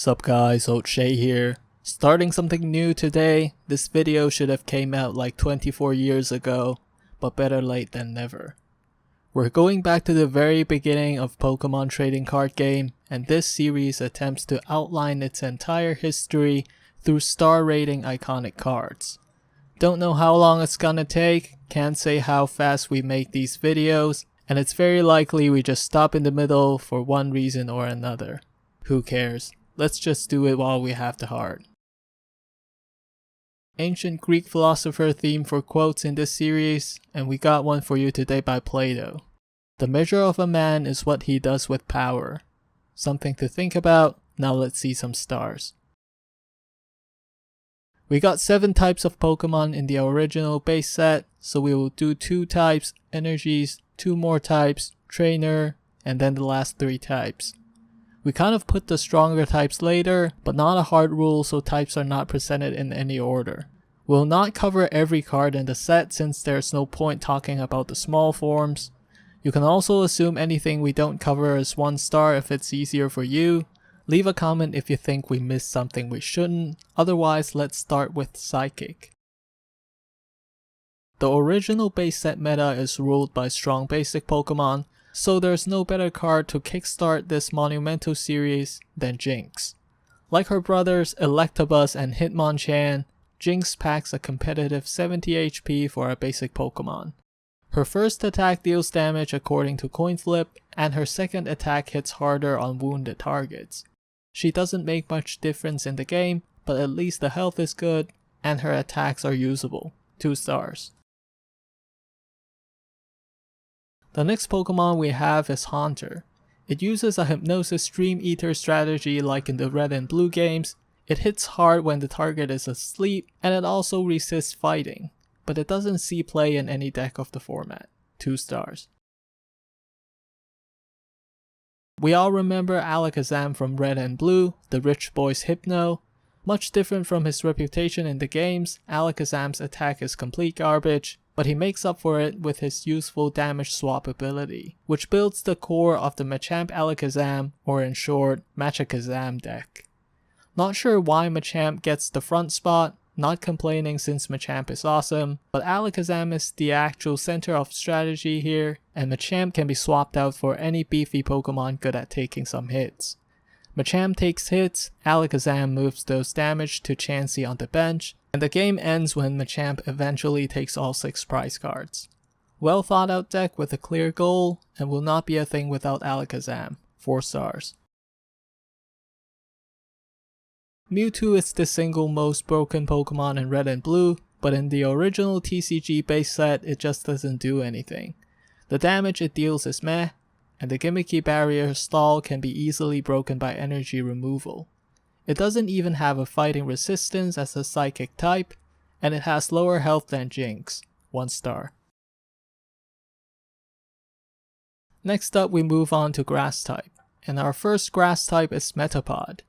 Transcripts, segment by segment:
Sup guys, Old Shay here. Starting something new today. This video should have came out like 24 years ago, but better late than never. We're going back to the very beginning of Pokemon trading card game, and this series attempts to outline its entire history through star rating iconic cards. Don't know how long it's gonna take, can't say how fast we make these videos, and it's very likely we just stop in the middle for one reason or another. Who cares? Let's just do it while we have the heart. Ancient Greek philosopher theme for quotes in this series, and we got one for you today by Plato. The measure of a man is what he does with power. Something to think about. Now let's see some stars. We got 7 types of Pokemon in the original base set, so we will do 2 types, energies, 2 more types, trainer, and then the last 3 types. We kind of put the stronger types later, but not a hard rule, so types are not presented in any order. We'll not cover every card in the set since there's no point talking about the small forms. You can also assume anything we don't cover is 1 star if it's easier for you. Leave a comment if you think we missed something we shouldn't, otherwise let's start with Psychic. The original base set meta is ruled by strong basic Pokemon, so there's no better card to kickstart this monumental series than Jinx. Like her brothers Electabuzz and Hitmonchan, Jinx packs a competitive 70 HP for a basic Pokemon. Her first attack deals damage according to coin flip, and her second attack hits harder on wounded targets. She doesn't make much difference in the game, but at least the health is good, and her attacks are usable. 2 stars. The next Pokemon we have is Haunter. It uses a Hypnosis Dream Eater strategy like in the Red and Blue games. It hits hard when the target is asleep, and it also resists fighting, but it doesn't see play in any deck of the format. 2 stars. We all remember Alakazam from Red and Blue, the rich boy's Hypno. Much different from his reputation in the games, Alakazam's attack is complete garbage, but he makes up for it with his useful damage swap ability, which builds the core of the Machamp Alakazam, or in short, Machakazam deck. Not sure why Machamp gets the front spot, not complaining since Machamp is awesome, but Alakazam is the actual center of strategy here, and Machamp can be swapped out for any beefy Pokemon good at taking some hits. Machamp takes hits, Alakazam moves those damage to Chansey on the bench, and the game ends when Machamp eventually takes all 6 prize cards. Well thought out deck with a clear goal, and will not be a thing without Alakazam. 4 stars. Mewtwo is the single most broken Pokemon in Red and Blue, but in the original TCG base set it just doesn't do anything. The damage it deals is meh, and the gimmicky barrier Stall can be easily broken by energy removal. It doesn't even have a fighting resistance as a psychic type, and it has lower health than Jinx. 1 star. Next up we move on to Grass type, and our first Grass type is Metapod.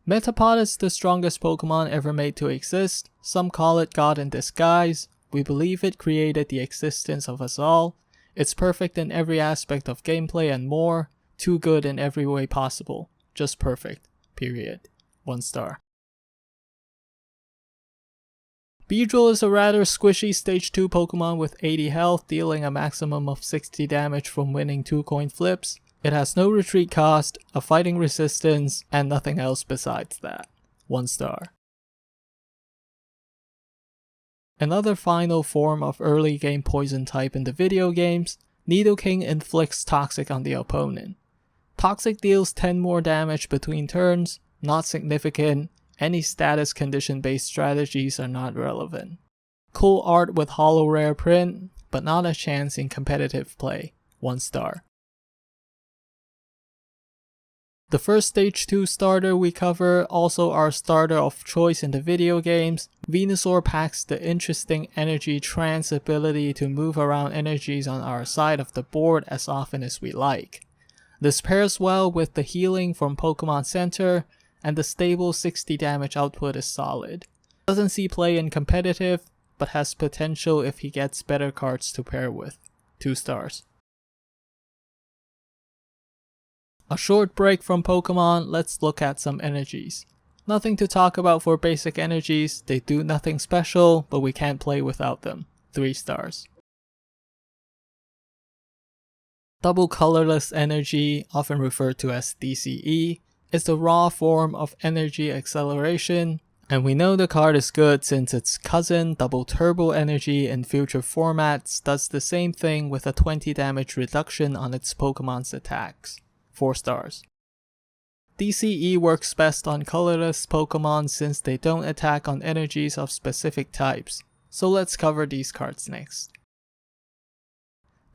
Metapod is the strongest Pokemon ever made to exist. Some call it God in disguise. We believe it created the existence of us all. It's perfect in every aspect of gameplay and more. Too good in every way possible. Just perfect. Period. 1 star. Beedrill is a rather squishy stage 2 Pokemon with 80 health, dealing a maximum of 60 damage from winning 2 coin flips. It has no retreat cost, a fighting resistance, and nothing else besides that. 1 star. Another final form of early game poison type in the video games, Nidoking inflicts Toxic on the opponent. Toxic deals 10 more damage between turns, not significant, any status condition based strategies are not relevant. Cool art with holo rare print, but not a chance in competitive play. 1 star. The first stage 2 starter we cover, also our starter of choice in the video games, Venusaur packs the interesting Energy Trance ability to move around energies on our side of the board as often as we like. This pairs well with the healing from Pokemon Center, and the stable 60 damage output is solid. Doesn't see play in competitive, but has potential if he gets better cards to pair with. 2 stars. A short break from Pokemon, let's look at some energies. Nothing to talk about for basic energies, they do nothing special, but we can't play without them. 3 stars. Double colorless energy, often referred to as DCE, is the raw form of energy acceleration, and we know the card is good since its cousin, double turbo energy in future formats, does the same thing with a 20 damage reduction on its Pokemon's attacks. 4 stars. DCE works best on colorless Pokemon since they don't attack on energies of specific types, so let's cover these cards next.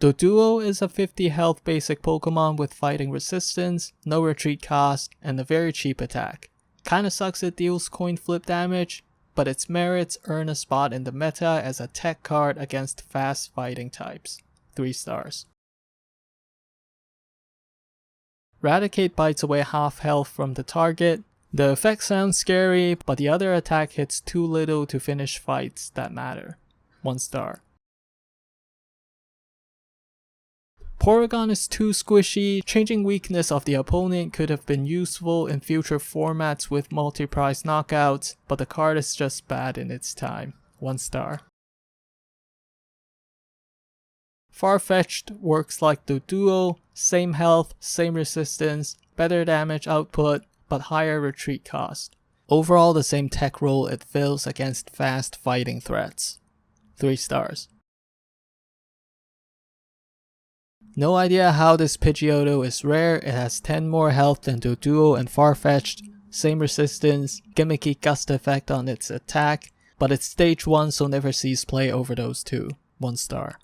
Doduo is a 50 health basic Pokemon with fighting resistance, no retreat cost, and a very cheap attack. Kinda sucks it deals coin flip damage, but its merits earn a spot in the meta as a tech card against fast fighting types. 3 stars. Raticate bites away half health from the target. The effect sounds scary, but the other attack hits too little to finish fights that matter. 1 star. Porygon is too squishy. Changing weakness of the opponent could have been useful in future formats with multi-prize knockouts, but the card is just bad in its time. 1 star. Farfetch'd works like Doduo, same health, same resistance, better damage output, but higher retreat cost. Overall the same tech role it fills against fast fighting threats. 3 stars. No idea how this Pidgeotto is rare, it has 10 more health than Doduo and Farfetch'd, same resistance, gimmicky gust effect on its attack, but it's stage 1 so never sees play over those two. 1 star.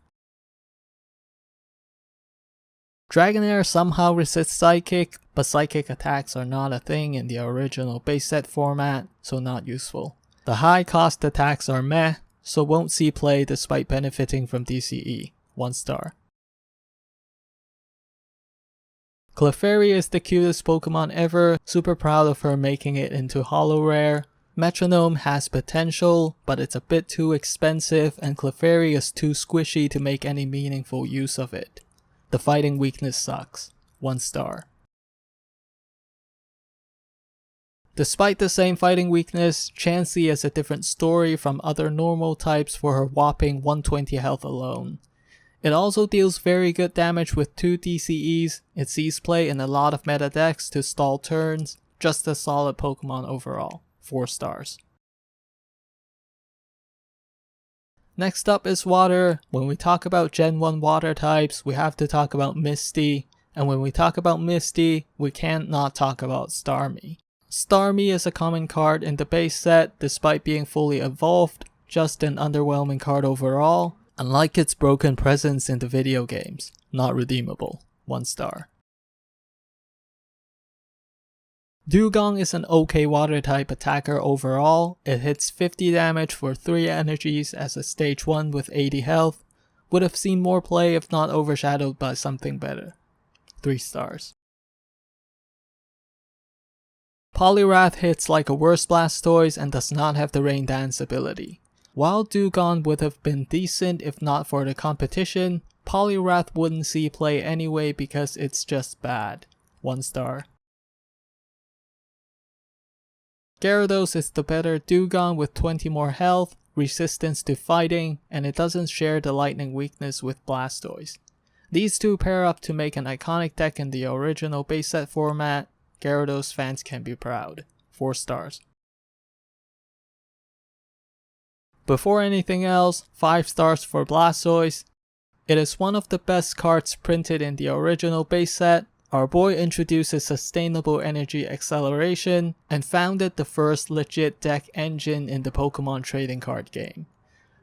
Dragonair somehow resists Psychic, but Psychic attacks are not a thing in the original base set format, so not useful. The high cost attacks are meh, so won't see play despite benefiting from DCE. 1 star. Clefairy is the cutest Pokemon ever, super proud of her making it into Holo Rare. Metronome has potential, but it's a bit too expensive and Clefairy is too squishy to make any meaningful use of it. The fighting weakness sucks. 1 star. Despite the same fighting weakness, Chansey is a different story from other normal types for her whopping 120 health alone. It also deals very good damage with 2 DCEs, it sees play in a lot of meta decks to stall turns, just a solid Pokemon overall. 4 stars. Next up is Water. When we talk about Gen 1 Water types, we have to talk about Misty, and when we talk about Misty, we can't not talk about Starmie. Starmie is a common card in the base set despite being fully evolved, just an underwhelming card overall. Unlike its broken presence in the video games, not redeemable. 1 star. Dugong is an okay water type attacker overall. It hits 50 damage for 3 energies as a stage 1 with 80 health. Would have seen more play if not overshadowed by something better. 3 stars. Poliwrath hits like a worse Blastoise and does not have the Rain Dance ability. While Dugong would have been decent if not for the competition, Poliwrath wouldn't see play anyway because it's just bad. 1 star. Gyarados is the better Dugong with 20 more health, resistance to fighting, and it doesn't share the lightning weakness with Blastoise. These two pair up to make an iconic deck in the original base set format. Gyarados fans can be proud. 4 stars. Before anything else, 5 stars for Blastoise. It is one of the best cards printed in the original base set. Our boy introduces sustainable energy acceleration and founded the first legit deck engine in the Pokemon trading card game.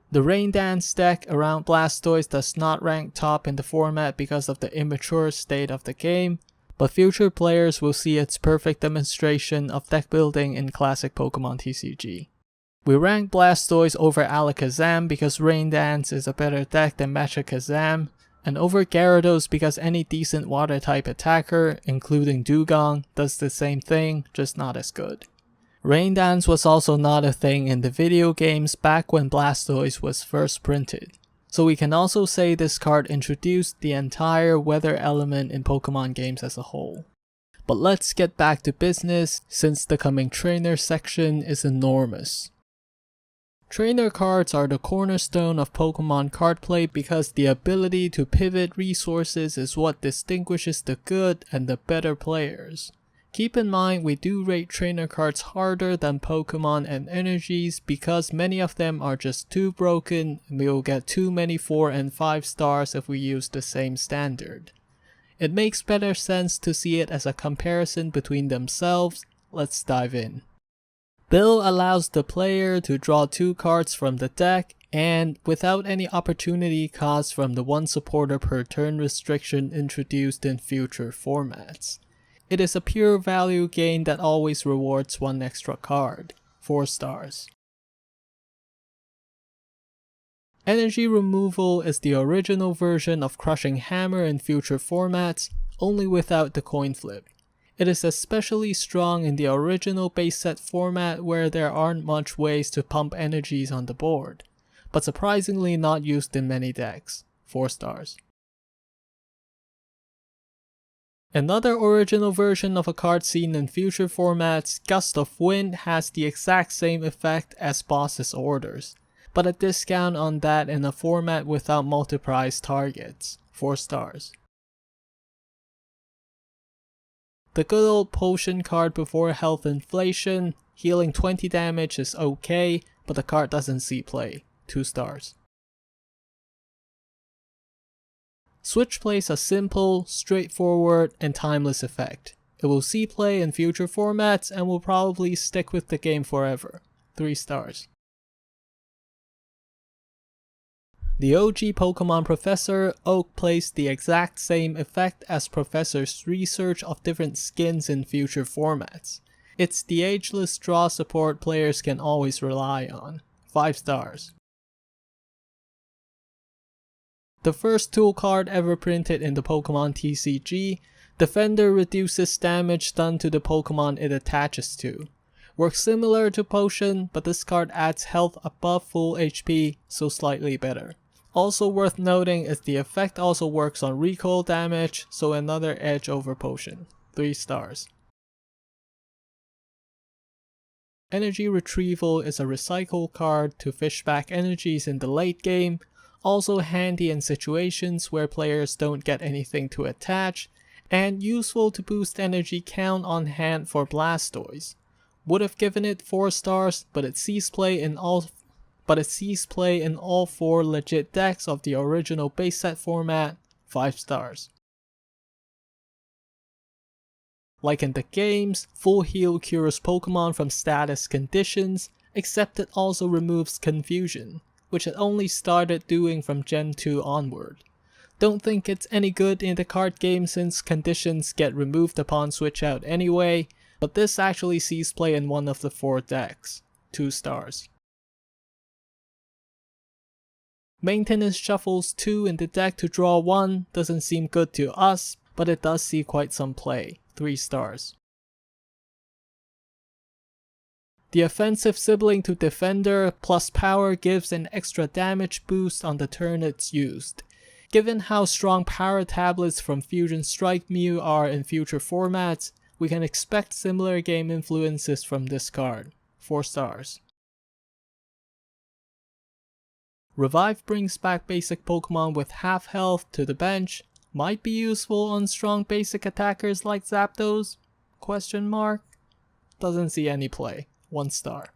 The Rain Dance deck around Blastoise does not rank top in the format because of the immature state of the game, but future players will see its perfect demonstration of deck building in classic Pokemon TCG. We rank Blastoise over Alakazam because Rain Dance is a better deck than Machakazam, and over Gyarados because any decent water type attacker, including Dugong, does the same thing, just not as good. Rain Dance was also not a thing in the video games back when Blastoise was first printed, so we can also say this card introduced the entire weather element in Pokemon games as a whole. But let's get back to business since the coming trainer section is enormous. Trainer cards are the cornerstone of Pokemon card play because the ability to pivot resources is what distinguishes the good and the better players. Keep in mind we do rate trainer cards harder than Pokemon and energies because many of them are just too broken and we will get too many 4 and 5 stars if we use the same standard. It makes better sense to see it as a comparison between themselves. Let's dive in. Bill allows the player to draw 2 cards from the deck and without any opportunity cost from the 1 supporter per turn restriction introduced in future formats. It is a pure value gain that always rewards 1 extra card, 4 stars. Energy removal is the original version of Crushing Hammer in future formats, only without the coin flip. It is especially strong in the original base set format where there aren't much ways to pump energies on the board, but surprisingly not used in many decks, 4 stars. Another original version of a card seen in future formats, Gust of Wind, has the exact same effect as Boss's Orders, but a discount on that in a format without multi-prize targets, 4 stars. The good old potion card before health inflation, healing 20 damage is okay, but the card doesn't see play, 2 stars. Switch plays a simple, straightforward, and timeless effect. It will see play in future formats and will probably stick with the game forever, 3 stars. The OG Pokemon Professor Oak plays the exact same effect as Professor's research of different skins in future formats. It's the ageless draw support players can always rely on, 5 stars. The first tool card ever printed in the Pokemon TCG, Defender reduces damage done to the Pokemon it attaches to. Works similar to Potion, but this card adds health above full HP, so slightly better. Also worth noting is the effect also works on recoil damage, so another edge over Potion, 3 stars. Energy Retrieval is a recycle card to fish back energies in the late game, also handy in situations where players don't get anything to attach, and useful to boost energy count on hand for Blastoise. Would have given it 4 stars, but it sees play in all 4 legit decks of the original base set format, 5 stars. Like in the games, full heal cures Pokemon from status conditions, except it also removes confusion, which it only started doing from Gen 2 onward. Don't think it's any good in the card game since conditions get removed upon switch out anyway, but this actually sees play in one of the 4 decks, 2 stars. Maintenance shuffles 2 in the deck to draw 1 doesn't seem good to us, but it does see quite some play, 3 stars. The offensive sibling to Defender plus power gives an extra damage boost on the turn it's used. Given how strong power tablets from Fusion Strike Mew are in future formats, we can expect similar game influences from this card, 4 stars. Revive brings back basic Pokemon with half health to the bench, might be useful on strong basic attackers like Zapdos? Doesn't see any play, 1 star.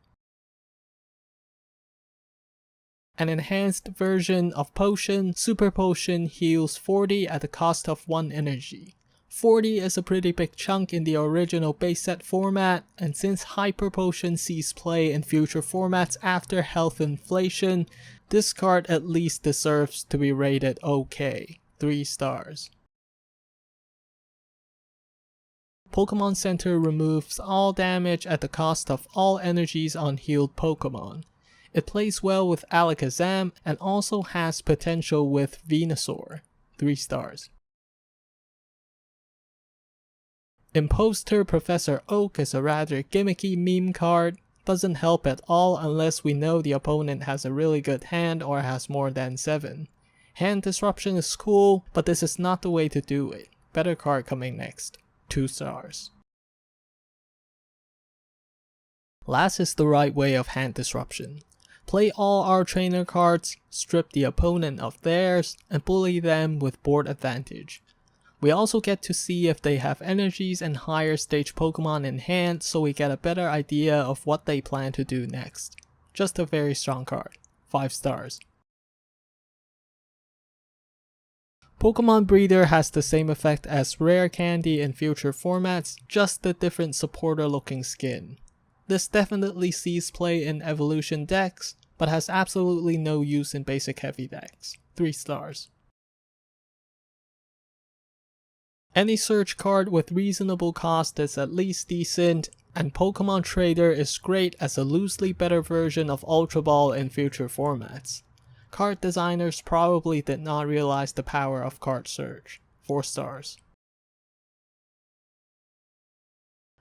An enhanced version of Potion, Super Potion heals 40 at the cost of 1 energy. 40 is a pretty big chunk in the original base set format, and since Hyper Potion sees play in future formats after health inflation, this card at least deserves to be rated okay, 3 stars. Pokemon Center removes all damage at the cost of all energies on healed Pokemon. It plays well with Alakazam and also has potential with Venusaur, 3 stars. Imposter Professor Oak is a rather gimmicky meme card, doesn't help at all unless we know the opponent has a really good hand or has more than 7. Hand disruption is cool, but this is not the way to do it. Better card coming next. 2 stars. Last is the right way of hand disruption. Play all our trainer cards, strip the opponent of theirs, and bully them with board advantage. We also get to see if they have energies and higher stage Pokemon in hand, so we get a better idea of what they plan to do next. Just a very strong card. 5 stars. Pokemon Breeder has the same effect as Rare Candy in future formats, just a different supporter looking skin. This definitely sees play in evolution decks, but has absolutely no use in basic heavy decks. 3 stars. Any search card with reasonable cost is at least decent, and Pokemon Trader is great as a loosely better version of Ultra Ball in future formats. Card designers probably did not realize the power of card search. 4 stars.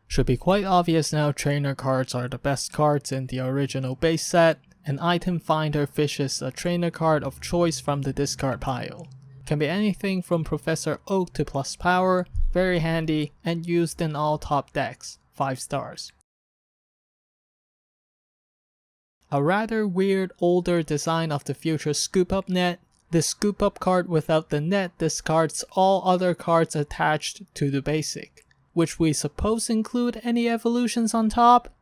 Should be quite obvious now, trainer cards are the best cards in the original base set, and Item Finder fishes a trainer card of choice from the discard pile. Can be anything from Professor Oak to Plus Power, very handy, and used in all top decks. 5 stars. A rather weird older design of the future Scoop Up net. This Scoop Up card without the net discards all other cards attached to the basic, which we suppose include any evolutions on top?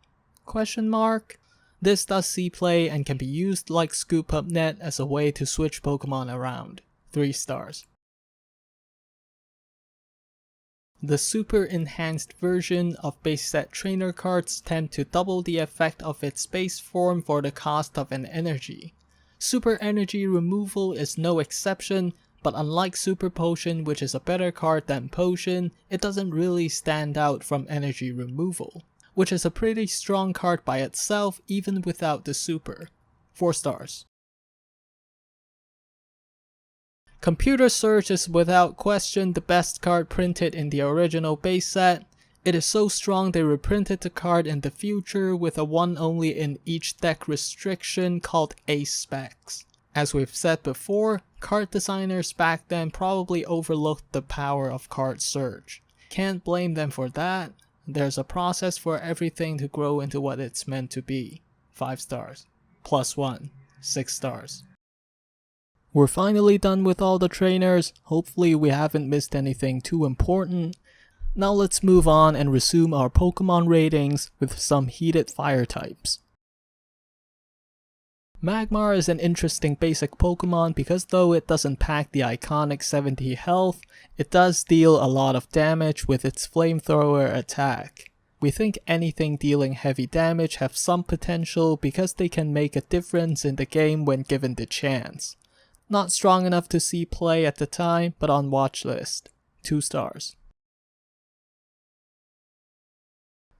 Question mark. This does see play and can be used like Scoop Up net as a way to switch Pokemon around. 3 stars. The super enhanced version of base set trainer cards tend to double the effect of its base form for the cost of an energy. Super energy removal is no exception, but unlike Super Potion, which is a better card than Potion, it doesn't really stand out from energy removal, which is a pretty strong card by itself even without the super. 4 stars. Computer Search is without question the best card printed in the original base set. It is so strong they reprinted the card in the future with a one only in each deck restriction called Ace Specs. As we've said before, card designers back then probably overlooked the power of card search. Can't blame them for that. There's a process for everything to grow into what it's meant to be. 5 stars. +1. 6 stars. We're finally done with all the trainers. Hopefully we haven't missed anything too important. Now let's move on and resume our Pokemon ratings with some heated fire types. Magmar is an interesting basic Pokemon because though it doesn't pack the iconic 70 health, it does deal a lot of damage with its flamethrower attack. We think anything dealing heavy damage have some potential because they can make a difference in the game when given the chance. Not strong enough to see play at the time, but on watch list. 2 stars.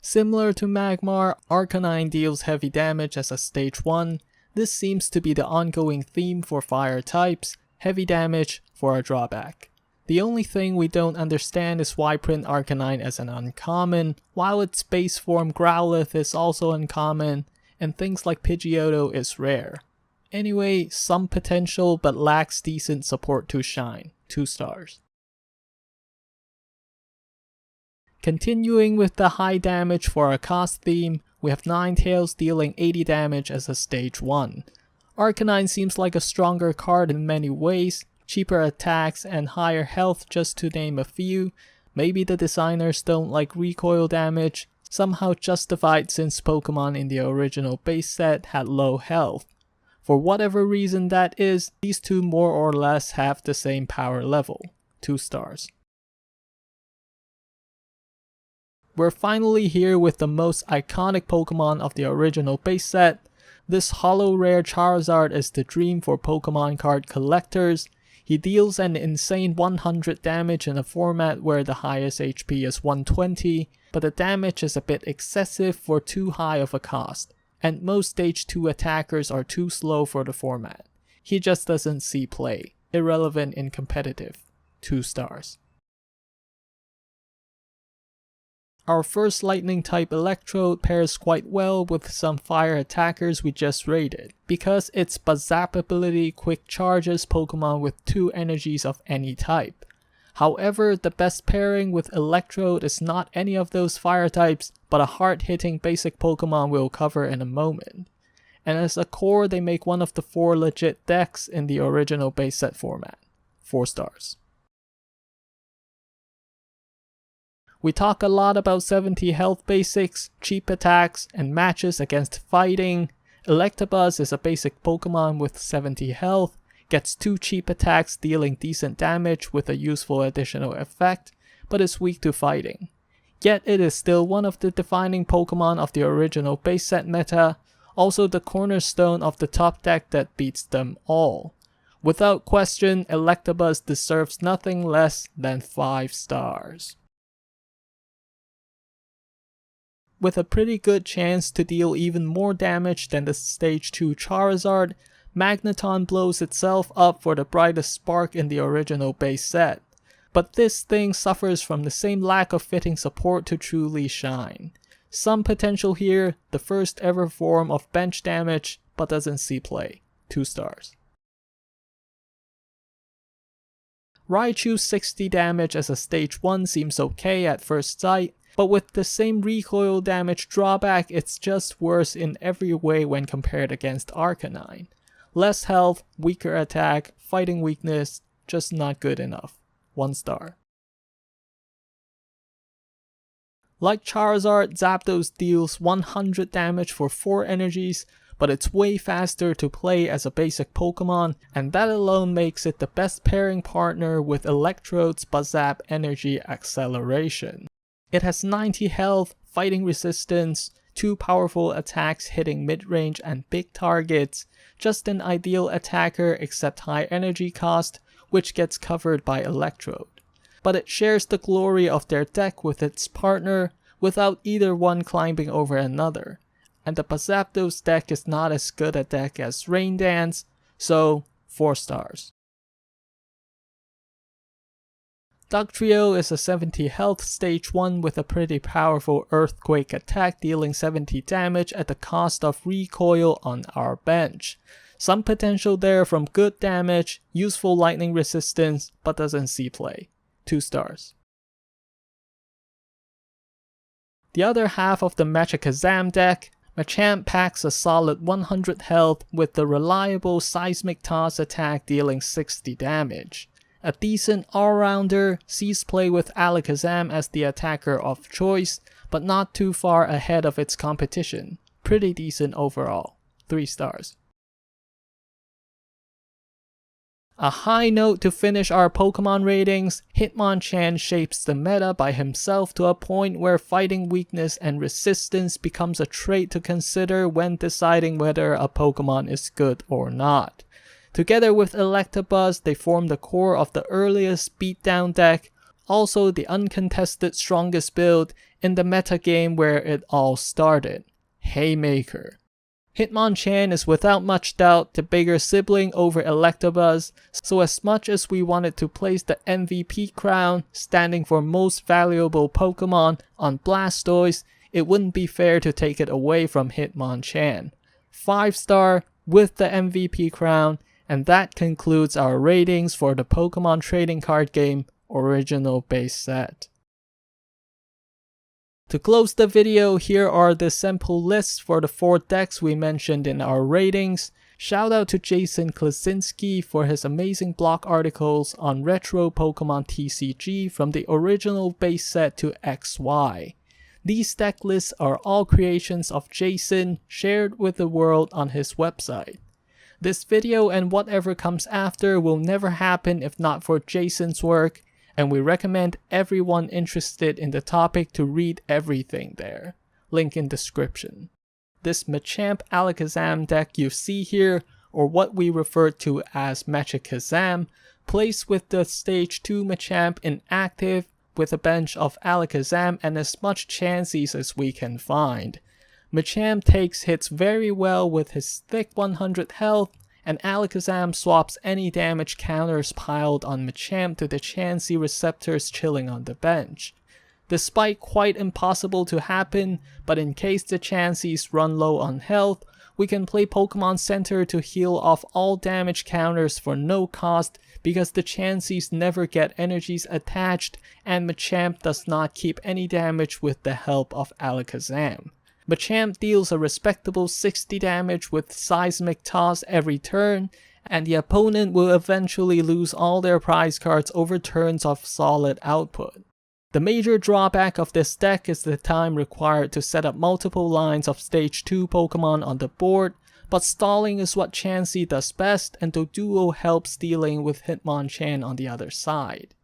Similar to Magmar, Arcanine deals heavy damage as a stage 1. This seems to be the ongoing theme for fire types, heavy damage for a drawback. The only thing we don't understand is why print Arcanine as an uncommon, while its base form Growlithe is also uncommon, and things like Pidgeotto is rare. Anyway, some potential but lacks decent support to shine. 2 stars. Continuing with the high damage for a cost theme, we have Ninetales dealing 80 damage as a stage 1. Arcanine seems like a stronger card in many ways, cheaper attacks and higher health just to name a few. Maybe the designers don't like recoil damage, somehow justified since Pokemon in the original base set had low health. For whatever reason that is, these two more or less have the same power level. 2 stars. We're finally here with the most iconic Pokemon of the original base set. This holo rare Charizard is the dream for Pokemon card collectors. He deals an insane 100 damage in a format where the highest HP is 120, but the damage is a bit excessive for too high of a cost, and most stage 2 attackers are too slow for the format. He just doesn't see play, irrelevant in competitive. 2 stars. Our first lightning type Electrode pairs quite well with some fire attackers we just rated, because its Bazap ability quick charges Pokemon with 2 energies of any type. However, the best pairing with Electrode is not any of those fire types, but a hard-hitting basic Pokemon we'll cover in a moment. And as a core, they make one of the 4 legit decks in the original base set format. 4 stars. We talk a lot about 70 health basics, cheap attacks, and matches against fighting. Electabuzz is a basic Pokemon with 70 health, gets 2 cheap attacks dealing decent damage with a useful additional effect, but is weak to fighting. Yet it is still one of the defining Pokemon of the original base set meta, also the cornerstone of the top deck that beats them all. Without question, Electabuzz deserves nothing less than 5 stars. With a pretty good chance to deal even more damage than the Stage 2 Charizard, Magneton blows itself up for the brightest spark in the original base set. But this thing suffers from the same lack of fitting support to truly shine. Some potential here, the first ever form of bench damage, but doesn't see play. 2 stars. Raichu's 60 damage as a Stage 1 seems okay at first sight, but with the same recoil damage drawback, it's just worse in every way when compared against Arcanine. Less health, weaker attack, fighting weakness, just not good enough. 1 star. Like Charizard, Zapdos deals 100 damage for 4 energies, but it's way faster to play as a basic Pokemon, and that alone makes it the best pairing partner with Electrode's Buzzap Energy Acceleration. It has 90 health, fighting resistance, 2 powerful attacks hitting mid-range and big targets, just an ideal attacker except high energy cost, which gets covered by Electrode. But it shares the glory of their deck with its partner, without either one climbing over another. And the Zapdos deck is not as good a deck as Rain Dance, so 4 stars. Dugtrio is a 70 health Stage 1 with a pretty powerful Earthquake attack dealing 70 damage at the cost of recoil on our bench. Some potential there from good damage, useful lightning resistance, but doesn't see play. 2 stars. The other half of the Magic-Kazam deck, Machamp packs a solid 100 health with the reliable Seismic Toss attack dealing 60 damage. A decent all-rounder, sees play with Alakazam as the attacker of choice, but not too far ahead of its competition. Pretty decent overall. 3 stars. A high note to finish our Pokemon ratings, Hitmonchan shapes the meta by himself to a point where fighting weakness and resistance becomes a trait to consider when deciding whether a Pokemon is good or not. Together with Electabuzz, they form the core of the earliest beatdown deck, also the uncontested strongest build in the metagame where it all started. Haymaker. Hitmonchan is without much doubt the bigger sibling over Electabuzz, so as much as we wanted to place the MVP crown, standing for most valuable Pokemon, on Blastoise, it wouldn't be fair to take it away from Hitmonchan. 5 star with the MVP crown, and that concludes our ratings for the Pokemon trading card game original base set. To close the video, here are the sample lists for the 4 decks we mentioned in our ratings. Shout out to Jason Klasinski for his amazing blog articles on retro Pokemon TCG from the original base set to XY. These deck lists are all creations of Jason, shared with the world on his website. This video and whatever comes after will never happen if not for Jason's work, and we recommend everyone interested in the topic to read everything there. Link in description. This Machamp Alakazam deck you see here, or what we refer to as Magic-Kazam, plays with the Stage 2 Machamp in active with a bench of Alakazam and as much Chanseys as we can find. Machamp takes hits very well with his thick 100 health, and Alakazam swaps any damage counters piled on Machamp to the Chansey receptors chilling on the bench. Despite quite impossible to happen, but in case the Chanseys run low on health, we can play Pokemon Center to heal off all damage counters for no cost because the Chanseys never get energies attached and Machamp does not keep any damage with the help of Alakazam. Machamp deals a respectable 60 damage with Seismic Toss every turn, and the opponent will eventually lose all their prize cards over turns of solid output. The major drawback of this deck is the time required to set up multiple lines of Stage 2 Pokemon on the board, but stalling is what Chansey does best, and Doduo helps dealing with Hitmonchan on the other side.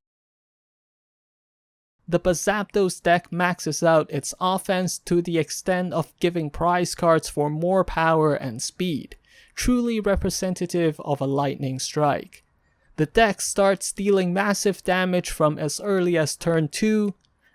The Zapdos deck maxes out its offense to the extent of giving prize cards for more power and speed, truly representative of a lightning strike. The deck starts dealing massive damage from as early as turn 2,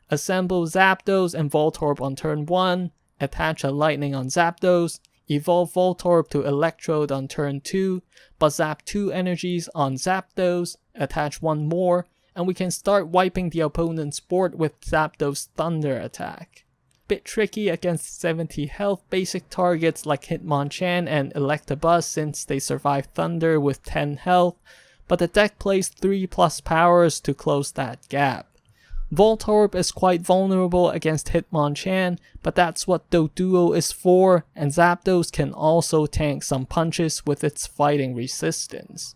assemble Zapdos and Voltorb on turn 1, attach a lightning on Zapdos, evolve Voltorb to Electrode on turn 2, but zap 2 energies on Zapdos, attach 1 more, and we can start wiping the opponent's board with Zapdos Thunder attack. Bit tricky against 70 health basic targets like Hitmonchan and Electabuzz since they survive Thunder with 10 health, but the deck plays 3+ powers to close that gap. Voltorb is quite vulnerable against Hitmonchan, but that's what Doduo is for, and Zapdos can also tank some punches with its fighting resistance.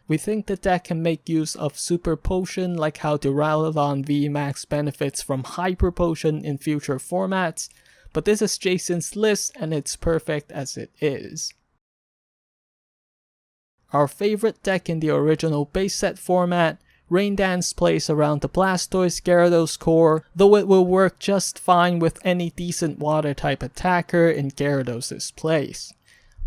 We think the deck can make use of Super Potion like how Duraludon VMAX benefits from Hyper Potion in future formats, but this is Jason's list and it's perfect as it is. Our favorite deck in the original base set format, Rain Dance plays around the Blastoise Gyarados core, though it will work just fine with any decent water type attacker in Gyarados' place.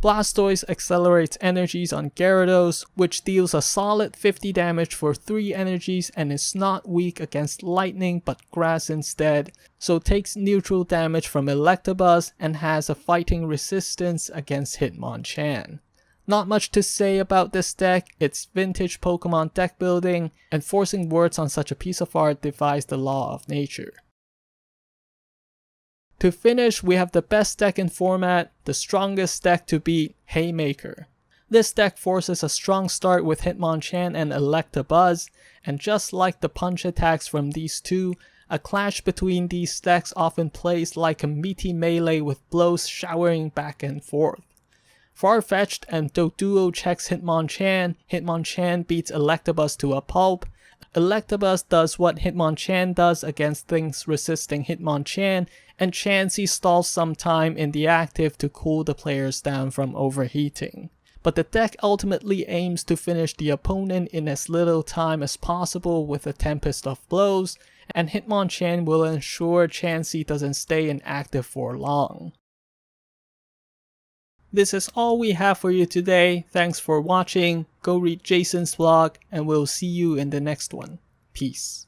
Blastoise accelerates energies on Gyarados, which deals a solid 50 damage for 3 energies and is not weak against lightning but grass instead, so takes neutral damage from Electabuzz and has a fighting resistance against Hitmonchan. Not much to say about this deck, it's vintage Pokemon deck building, and forcing words on such a piece of art defies the law of nature. To finish, we have the best deck in format, the strongest deck to beat, Haymaker. This deck forces a strong start with Hitmonchan and Electabuzz, and just like the punch attacks from these two, a clash between these decks often plays like a meaty melee with blows showering back and forth. Farfetch'd and Doduo checks Hitmonchan, Hitmonchan beats Electabuzz to a pulp, Electabuzz does what Hitmonchan does against things resisting Hitmonchan, and Chansey stalls some time in the active to cool the players down from overheating. But the deck ultimately aims to finish the opponent in as little time as possible with a tempest of blows, and Hitmonchan will ensure Chansey doesn't stay inactive for long. This is all we have for you today. Thanks for watching. Go read Jason's vlog, and we'll see you in the next one. Peace.